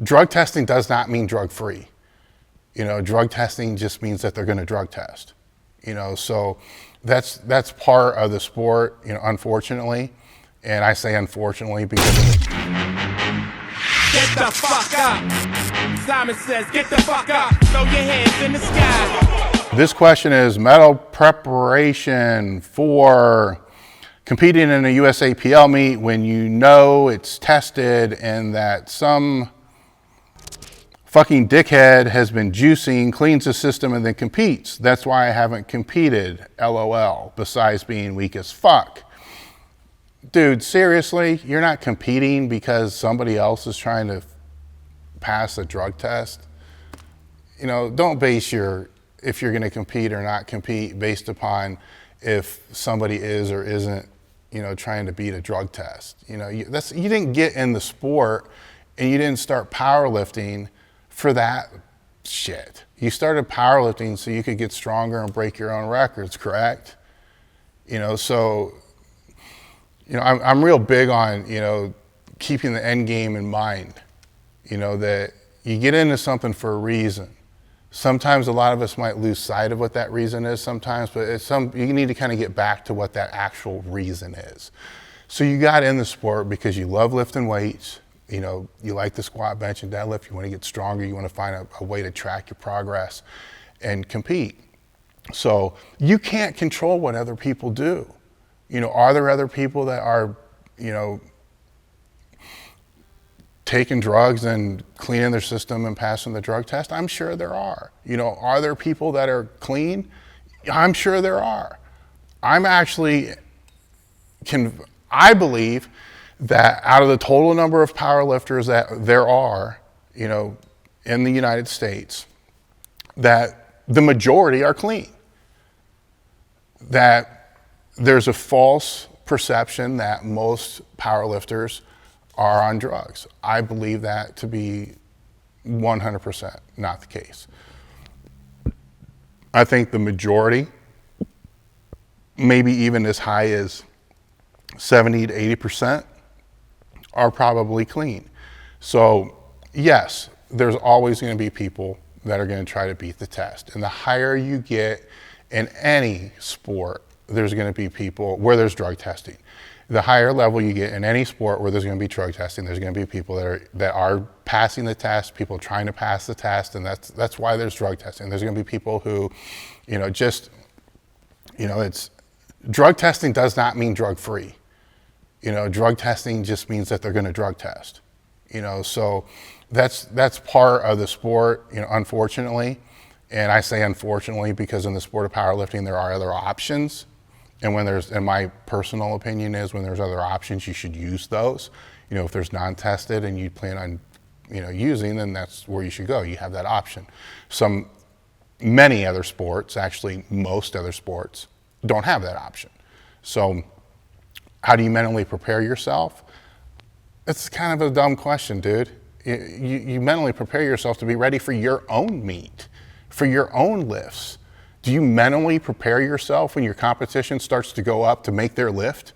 drug testing does not mean drug free. Drug testing just means that they're going to drug test. So that's part of the sport, unfortunately. And I say unfortunately because get the fuck up. Simon says, get the fuck up. Throw your hands in the sky. This question is medal preparation for competing in a USAPL meet when you know it's tested and that some fucking dickhead has been juicing, cleans the system, and then competes. That's why I haven't competed, LOL, besides being weak as fuck. Dude, seriously, you're not competing because somebody else is trying to pass a drug test? Don't base if you're gonna compete or not compete based upon if somebody is or isn't, trying to beat a drug test. You didn't get in the sport and you didn't start powerlifting for that shit. You started powerlifting so you could get stronger and break your own records, correct? I'm real big on, keeping the end game in mind, that you get into something for a reason. Sometimes a lot of us might lose sight of what that reason is sometimes, but you need to kind of get back to what that actual reason is. So you got in the sport because you love lifting weights, you like the squat, bench, and deadlift, you want to get stronger, you want to find a way to track your progress and compete. So you can't control what other people do. Are there other people that are, taking drugs and cleaning their system and passing the drug test? I'm sure there are. Are there people that are clean? I'm sure there are. I believe that out of the total number of powerlifters that there are, in the United States, that the majority are clean. That there's a false perception that most powerlifters are on drugs. I believe that to be 100% not the case. I think the majority, maybe even as high as 70 to 80%, are probably clean. So yes, there's always going to be people that are going to try to beat the test. And the higher you get in any sport, there's going to be people where there's drug testing. The higher level you get in any sport where there's going to be drug testing, there's going to be people that are passing the test, people trying to pass the test, and that's why there's drug testing. There's going to be people who, it's drug testing does not mean drug free. Drug testing just means that they're going to drug test. So that's part of the sport, unfortunately. And I say unfortunately because in the sport of powerlifting there are other options. And my personal opinion is when there's other options, you should use those. If there's non-tested and you plan on, using, then that's where you should go. You have that option. Many other sports, actually most other sports, don't have that option. So how do you mentally prepare yourself? It's kind of a dumb question, dude. You mentally prepare yourself to be ready for your own meet, for your own lifts. Do you mentally prepare yourself when your competition starts to go up to make their lift?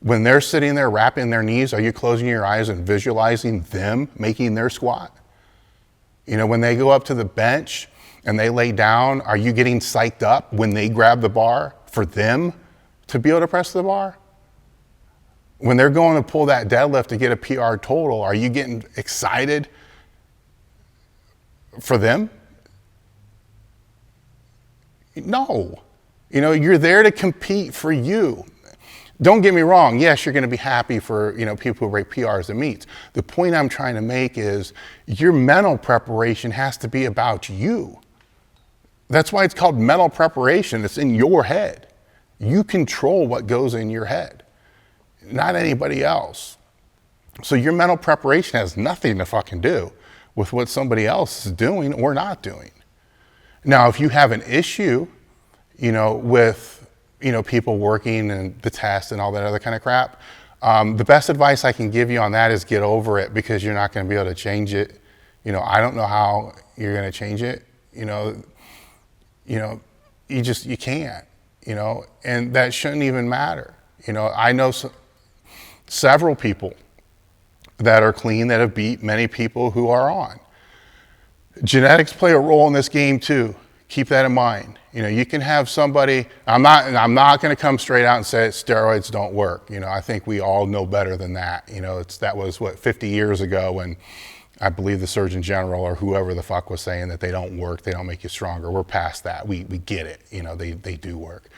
When they're sitting there wrapping their knees, are you closing your eyes and visualizing them making their squat? When they go up to the bench and they lay down, are you getting psyched up when they grab the bar for them to be able to press the bar? When they're going to pull that deadlift to get a PR total, are you getting excited for them? No. You're there to compete for you. Don't get me wrong. Yes, you're going to be happy for, people who break PRs and meets. The point I'm trying to make is your mental preparation has to be about you. That's why it's called mental preparation. It's in your head. You control what goes in your head, not anybody else. So your mental preparation has nothing to fucking do with what somebody else is doing or not doing. Now, if you have an issue, with, people working and the test and all that other kind of crap, the best advice I can give you on that is get over it because you're not going to be able to change it. I don't know how you're going to change it. You can't, and that shouldn't even matter. I know several people that are clean, that have beat many people who are on. Genetics play a role in this game too. Keep that in mind. You know, you can have somebody, I'm not going to come straight out and say steroids don't work. You know, I think we all know better than that. You know, that was what, 50 years ago when I believe the Surgeon General or whoever the fuck was saying that they don't work, they don't make you stronger. We're past that. We get it. You know, they do work.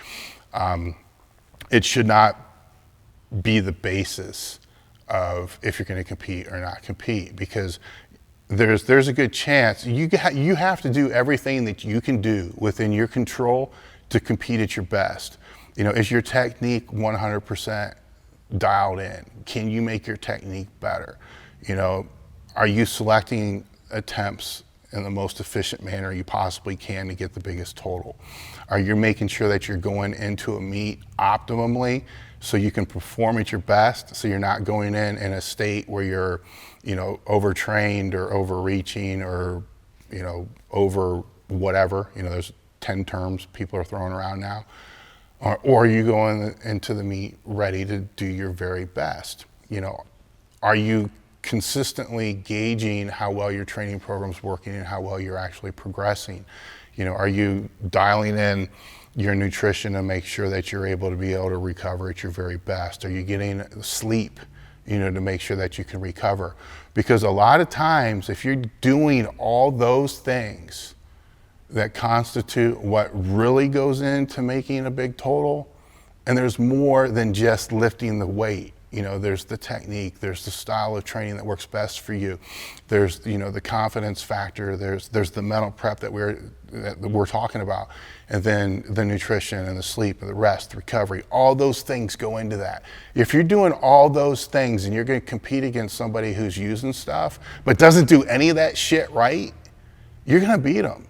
It should not be the basis of if you're going to compete or not compete, because there's a good chance you have to do everything that you can do within your control to compete at your best. You know, is your technique 100% dialed in? Can you make your technique better? You know, are you selecting attempts in the most efficient manner you possibly can to get the biggest total? Are you making sure that you're going into a meet optimally so you can perform at your best, so you're not going in a state where you're, you know, overtrained or overreaching or, you know, over whatever. You know, there's 10 terms people are throwing around now. Or are you going into the meet ready to do your very best? You know, are you consistently gauging how well your training program's working and how well you're actually progressing? You know, are you dialing in your nutrition to make sure that you're able to recover at your very best? Are you getting sleep, you know, to make sure that you can recover? Because a lot of times, if you're doing all those things that constitute what really goes into making a big total, and there's more than just lifting the weight. You know, there's the technique, there's the style of training that works best for you. There's, you know, the confidence factor, there's the mental prep that we're talking about, and then the nutrition and the sleep and the rest, the recovery, all those things go into that. If you're doing all those things and you're going to compete against somebody who's using stuff but doesn't do any of that shit right, you're going to beat them.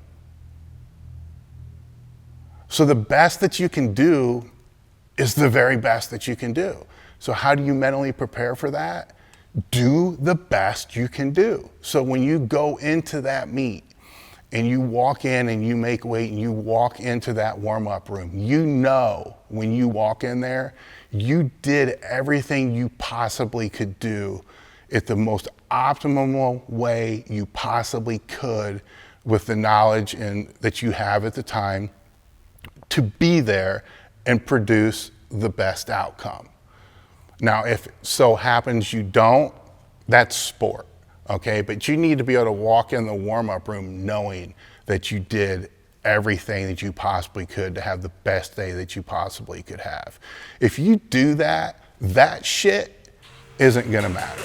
So the best that you can do is the very best that you can do. So how do you mentally prepare for that? Do the best you can do. So when you go into that meet and you walk in and you make weight and you walk into that warm-up room, you know when you walk in there, you did everything you possibly could do at the most optimal way you possibly could with the knowledge that you have at the time to be there and produce the best outcome. Now, if so happens you don't, that's sport, okay? But you need to be able to walk in the warm-up room knowing that you did everything that you possibly could to have the best day that you possibly could have. If you do that, that shit isn't gonna matter.